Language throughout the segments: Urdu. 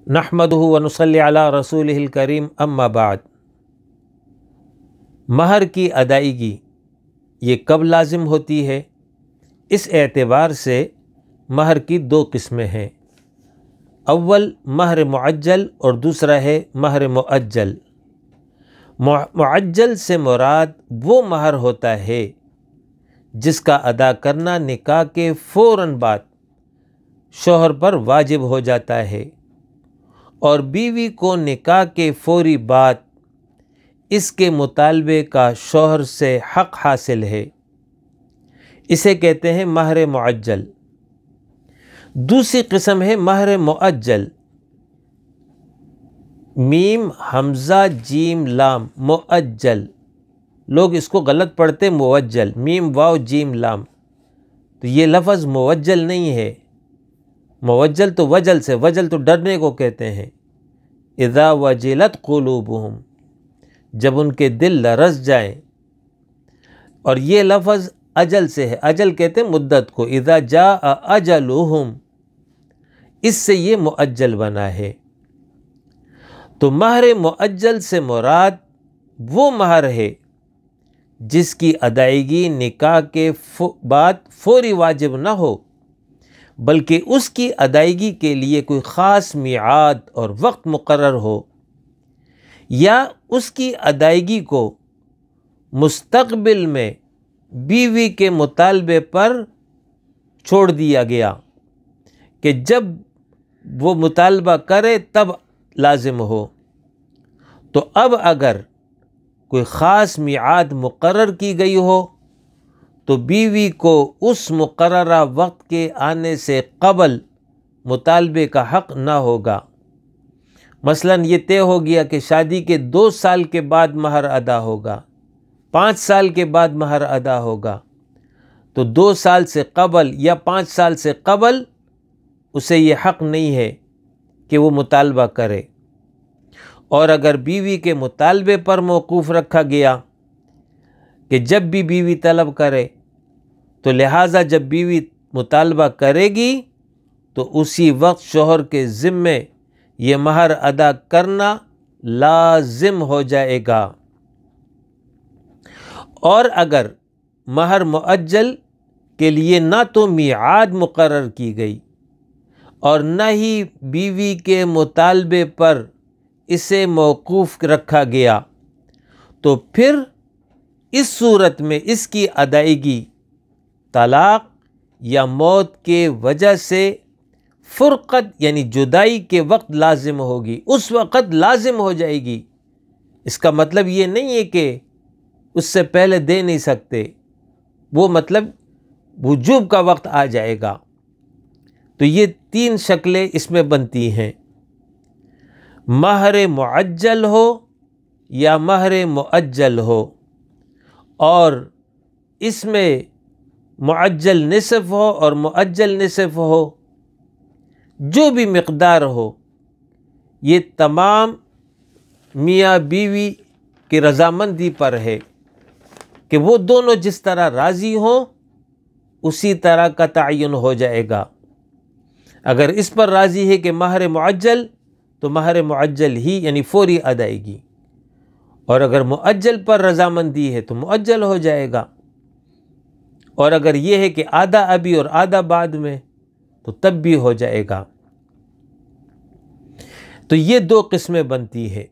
نحمدہ و نصلی علی رسولہ الکریم اما بعد۔ مہر کی ادائیگی یہ کب لازم ہوتی ہے؟ اس اعتبار سے مہر کی دو قسمیں ہیں، اول مہر معجل اور دوسرا ہے مہر مؤجل۔ معجل سے مراد وہ مہر ہوتا ہے جس کا ادا کرنا نکاح کے فوراً بعد شوہر پر واجب ہو جاتا ہے اور بیوی کو نکاح کے فوری بعد اس کے مطالبے کا شوہر سے حق حاصل ہے، اسے کہتے ہیں مہر معجل۔ دوسری قسم ہے مہر مؤجل، میم حمزہ جیم لام مؤجل، لوگ اس کو غلط پڑھتے موجل، میم واو جیم لام، تو یہ لفظ موجل نہیں ہے۔ موجل تو وجل سے، وجل تو ڈرنے کو کہتے ہیں، اذا وجلت قلوبہم، جب ان کے دل لرز جائیں، اور یہ لفظ اجل سے ہے، اجل کہتے ہیں مدت کو، اذا جاء اجلہم، اس سے یہ مؤجل بنا ہے۔ تو مہر مؤجل سے مراد وہ مہر ہے جس کی ادائیگی نکاح کے بعد فوری واجب نہ ہو، بلکہ اس کی ادائیگی کے لیے کوئی خاص میعاد اور وقت مقرر ہو، یا اس کی ادائیگی کو مستقبل میں بیوی کے مطالبے پر چھوڑ دیا گیا کہ جب وہ مطالبہ کرے تب لازم ہو۔ تو اب اگر کوئی خاص میعاد مقرر کی گئی ہو تو بیوی کو اس مقررہ وقت کے آنے سے قبل مطالبے کا حق نہ ہوگا۔ مثلاً یہ طے ہو گیا کہ شادی کے 2 سال کے بعد مہر ادا ہوگا، 5 سال کے بعد مہر ادا ہوگا، تو 2 سال سے قبل یا 5 سال سے قبل اسے یہ حق نہیں ہے کہ وہ مطالبہ کرے۔ اور اگر بیوی کے مطالبے پر موقوف رکھا گیا کہ جب بھی بیوی طلب کرے، تو لہٰذا جب بیوی مطالبہ کرے گی تو اسی وقت شوہر کے ذمے یہ مہر ادا کرنا لازم ہو جائے گا۔ اور اگر مہر مؤجل کے لیے نہ تو میعاد مقرر کی گئی اور نہ ہی بیوی کے مطالبے پر اسے موقوف رکھا گیا، تو پھر اس صورت میں اس کی ادائیگی طلاق یا موت کے وجہ سے فرقت یعنی جدائی کے وقت لازم ہوگی، اس وقت لازم ہو جائے گی۔ اس کا مطلب یہ نہیں ہے کہ اس سے پہلے دے نہیں سکتے، وہ مطلب وجوب کا وقت آ جائے گا۔ تو یہ 3 شکلیں اس میں بنتی ہیں، مہر معجل ہو یا مہر مؤجل ہو، اور اس میں معجل نصف ہو اور مؤجل نصف ہو، جو بھی مقدار ہو، یہ تمام میاں بیوی کی رضامندی پر ہے کہ وہ دونوں جس طرح راضی ہوں اسی طرح کا تعین ہو جائے گا۔ اگر اس پر راضی ہے کہ مہر معجل تو مہر معجل ہی یعنی فوری ادائیگی، اور اگر مؤجل پر رضامندی ہے تو مؤجل ہو جائے گا، اور اگر یہ ہے کہ آدھا ابھی اور آدھا بعد میں تو تب بھی ہو جائے گا۔ تو یہ 2 قسمیں بنتی ہے۔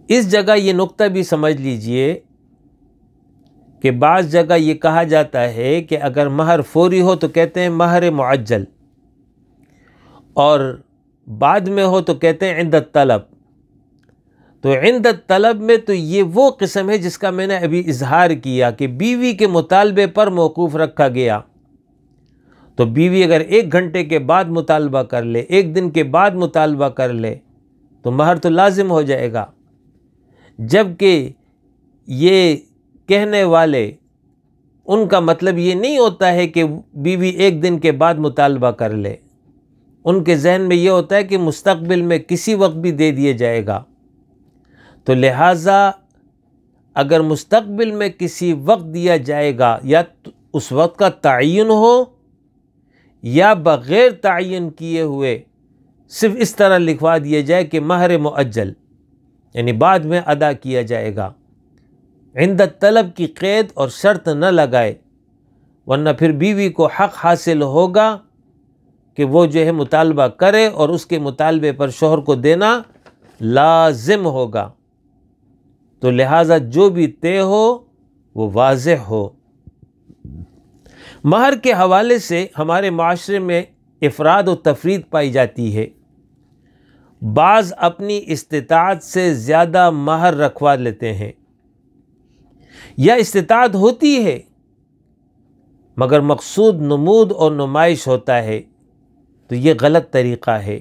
اس جگہ یہ نقطہ بھی سمجھ لیجئے کہ بعض جگہ یہ کہا جاتا ہے کہ اگر مہر فوری ہو تو کہتے ہیں مہر معجل، اور بعد میں ہو تو کہتے ہیں عند الطلب۔ تو عند الطلب میں تو یہ وہ قسم ہے جس کا میں نے ابھی اظہار کیا کہ بیوی کے مطالبے پر موقوف رکھا گیا، تو بیوی اگر 1 گھنٹے کے بعد مطالبہ کر لے، 1 دن کے بعد مطالبہ کر لے، تو مہر تو لازم ہو جائے گا۔ جبکہ یہ کہنے والے ان کا مطلب یہ نہیں ہوتا ہے کہ بیوی 1 دن کے بعد مطالبہ کر لے، ان کے ذہن میں یہ ہوتا ہے کہ مستقبل میں کسی وقت بھی دے دیا جائے گا۔ تو لہٰذا اگر مستقبل میں کسی وقت دیا جائے گا، یا اس وقت کا تعین ہو یا بغیر تعین کیے ہوئے صرف اس طرح لکھوا دیا جائے کہ مہر مؤجل، یعنی بعد میں ادا کیا جائے گا، عند طلب کی قید اور شرط نہ لگائے، ورنہ پھر بیوی کو حق حاصل ہوگا کہ وہ جو ہے مطالبہ کرے اور اس کے مطالبے پر شوہر کو دینا لازم ہوگا۔ تو لہٰذا جو بھی طے ہو وہ واضح ہو۔ مہر کے حوالے سے ہمارے معاشرے میں افراد و تفرید پائی جاتی ہے۔ بعض اپنی استطاعت سے زیادہ مہر رکھوا لیتے ہیں، یا استطاعت ہوتی ہے مگر مقصود نمود اور نمائش ہوتا ہے، تو یہ غلط طریقہ ہے۔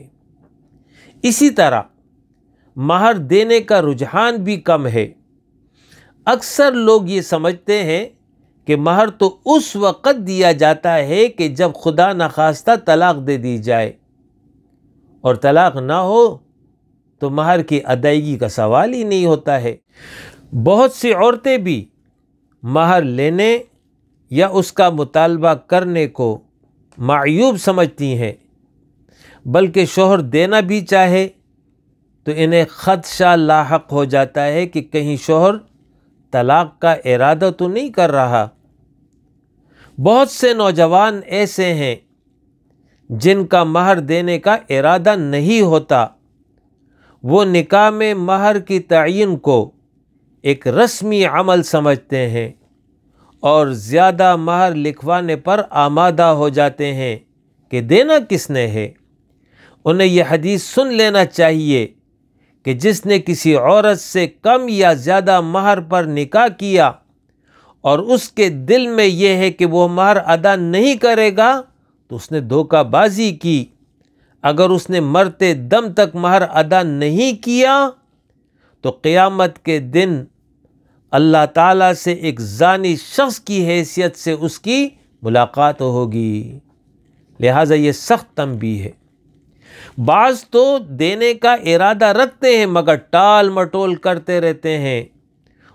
اسی طرح مہر دینے کا رجحان بھی کم ہے۔ اکثر لوگ یہ سمجھتے ہیں کہ مہر تو اس وقت دیا جاتا ہے کہ جب خدا نخواستہ طلاق دے دی جائے، اور طلاق نہ ہو تو مہر کی ادائیگی کا سوال ہی نہیں ہوتا ہے۔ بہت سی عورتیں بھی مہر لینے یا اس کا مطالبہ کرنے کو معیوب سمجھتی ہیں، بلکہ شوہر دینا بھی چاہے تو انہیں خدشہ لاحق ہو جاتا ہے کہ کہیں شوہر طلاق کا ارادہ تو نہیں کر رہا۔ بہت سے نوجوان ایسے ہیں جن کا مہر دینے کا ارادہ نہیں ہوتا، وہ نکاح میں مہر کی تعین کو ایک رسمی عمل سمجھتے ہیں اور زیادہ مہر لکھوانے پر آمادہ ہو جاتے ہیں کہ دینا کس نے ہے۔ انہیں یہ حدیث سن لینا چاہیے کہ جس نے کسی عورت سے کم یا زیادہ مہر پر نکاح کیا اور اس کے دل میں یہ ہے کہ وہ مہر ادا نہیں کرے گا تو اس نے دھوکہ بازی کی۔ اگر اس نے مرتے دم تک مہر ادا نہیں کیا تو قیامت کے دن اللہ تعالیٰ سے ایک زانی شخص کی حیثیت سے اس کی ملاقات ہوگی۔ لہٰذا یہ سخت تنبیہ ہے۔ بعض تو دینے کا ارادہ رکھتے ہیں مگر ٹال مٹول کرتے رہتے ہیں،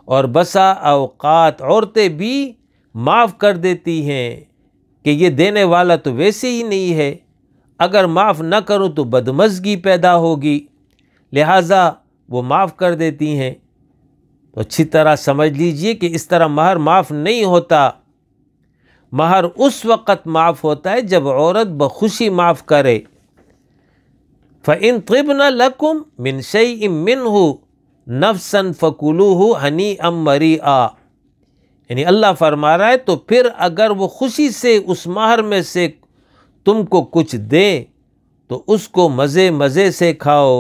اور بسا اوقات عورتیں بھی معاف کر دیتی ہیں کہ یہ دینے والا تو ویسے ہی نہیں ہے، اگر معاف نہ کروں تو بدمزگی پیدا ہوگی، لہٰذا وہ معاف کر دیتی ہیں۔ تو اچھی طرح سمجھ لیجئے کہ اس طرح مہر معاف نہیں ہوتا۔ مہر اس وقت معاف ہوتا ہے جب عورت بخوشی معاف کرے۔ فَإِن طِبْنَ لَكُمْ مِنْ شَيْءٍ مِّنْهُ نَفْسًا فَكُلُوهُ هَنِيئًا مَرِيئًا، یعنی اللہ فرما رہا ہے تو پھر اگر وہ خوشی سے اس مہر میں سے تم کو کچھ دے تو اس کو مزے مزے سے کھاؤ،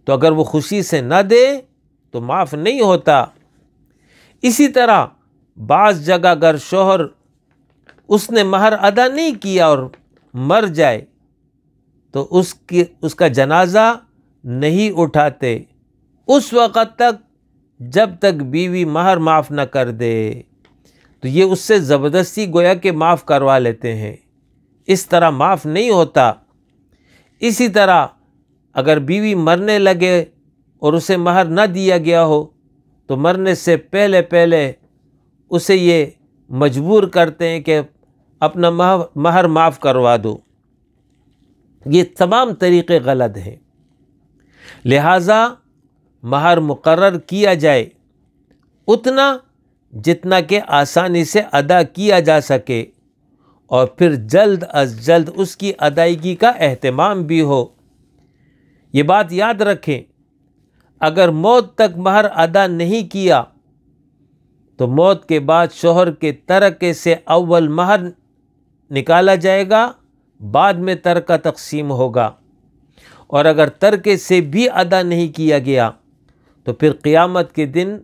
تو اگر وہ خوشی سے نہ دے تو معاف نہیں ہوتا۔ اسی طرح بعض جگہ اگر شوہر اس نے مہر ادا نہیں کیا اور مر جائے تو اس کا جنازہ نہیں اٹھاتے اس وقت تک جب تک بیوی مہر معاف نہ کر دے، تو یہ اس سے زبردستی گویا کہ معاف کروا لیتے ہیں، اس طرح معاف نہیں ہوتا۔ اسی طرح اگر بیوی مرنے لگے اور اسے مہر نہ دیا گیا ہو تو مرنے سے پہلے اسے یہ مجبور کرتے ہیں کہ اپنا مہر معاف کروا دو۔ یہ تمام طریقے غلط ہیں۔ لہٰذا مہر مقرر کیا جائے اتنا جتنا کہ آسانی سے ادا کیا جا سکے، اور پھر جلد از جلد اس کی ادائیگی کا اہتمام بھی ہو۔ یہ بات یاد رکھیں، اگر موت تک مہر ادا نہیں کیا تو موت کے بعد شوہر کے ترکے سے اول مہر نکالا جائے گا، بعد میں ترکہ تقسیم ہوگا، اور اگر ترکے سے بھی ادا نہیں کیا گیا تو پھر قیامت کے دن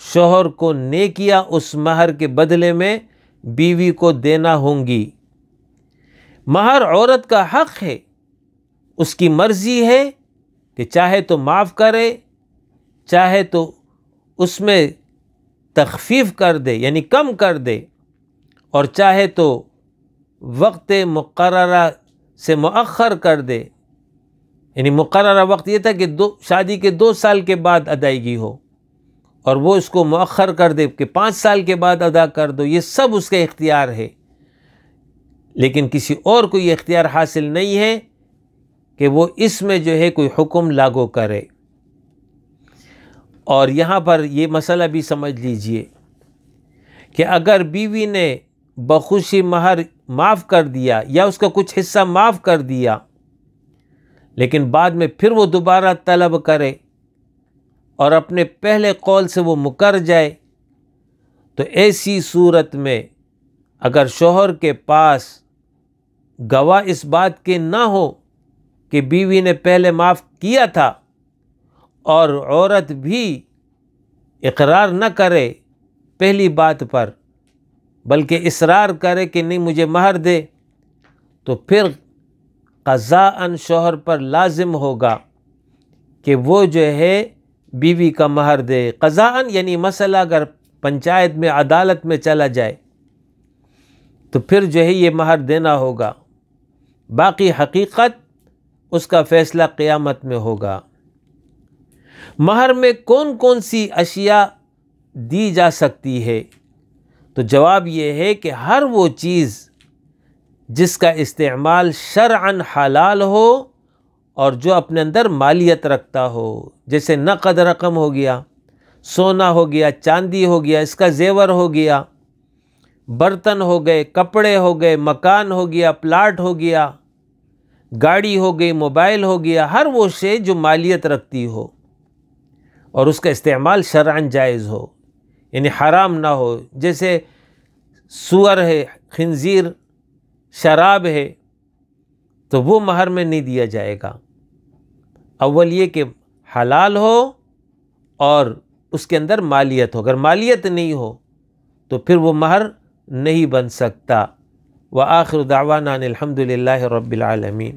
شوہر کو نیکیاں اس مہر کے بدلے میں بیوی کو دینا ہوں گی۔ مہر عورت کا حق ہے، اس کی مرضی ہے کہ چاہے تو معاف کرے، چاہے تو اس میں تخفیف کر دے یعنی کم کر دے، اور چاہے تو وقت مقررہ سے مؤخر کر دے، یعنی مقررہ وقت یہ تھا کہ شادی کے 2 سال کے بعد ادائیگی ہو، اور وہ اس کو مؤخر کر دے کہ 5 سال کے بعد ادا کر دو، یہ سب اس کا اختیار ہے۔ لیکن کسی اور کو یہ اختیار حاصل نہیں ہے کہ وہ اس میں جو ہے کوئی حکم لاگو کرے۔ اور یہاں پر یہ مسئلہ بھی سمجھ لیجئے کہ اگر بیوی نے بخوشی مہر معاف کر دیا یا اس کا کچھ حصہ معاف کر دیا، لیکن بعد میں پھر وہ دوبارہ طلب کرے اور اپنے پہلے قول سے وہ مکر جائے، تو ایسی صورت میں اگر شوہر کے پاس گواہ اس بات کے نہ ہو کہ بیوی نے پہلے معاف کیا تھا، اور عورت بھی اقرار نہ کرے پہلی بات پر بلکہ اصرار کرے کہ نہیں مجھے مہر دے، تو پھر قضاءً شوہر پر لازم ہوگا کہ وہ جو ہے بیوی کا مہر دے۔ قضاءً یعنی مسئلہ اگر پنچایت میں عدالت میں چلا جائے تو پھر جو ہے یہ مہر دینا ہوگا، باقی حقیقت اس کا فیصلہ قیامت میں ہوگا۔ مہر میں کون کون سی اشیاء دی جا سکتی ہے؟ تو جواب یہ ہے کہ ہر وہ چیز جس کا استعمال شرعاً حلال ہو اور جو اپنے اندر مالیت رکھتا ہو، جیسے نقد رقم ہو گیا، سونا ہو گیا، چاندی ہو گیا، اس کا زیور ہو گیا، برتن ہو گئے، کپڑے ہو گئے، مکان ہو گیا، پلاٹ ہو گیا، گاڑی ہو گئی، موبائل ہو گیا، ہر وہ شے جو مالیت رکھتی ہو اور اس کا استعمال شرعاً جائز ہو، یعنی حرام نہ ہو، جیسے سور ہے، خنزیر، شراب ہے، تو وہ مہر میں نہیں دیا جائے گا۔ اول یہ کہ حلال ہو اور اس کے اندر مالیت ہو، اگر مالیت نہیں ہو تو پھر وہ مہر نہیں بن سکتا۔ وآخر دعوانا ان الحمد للہ رب العالمین۔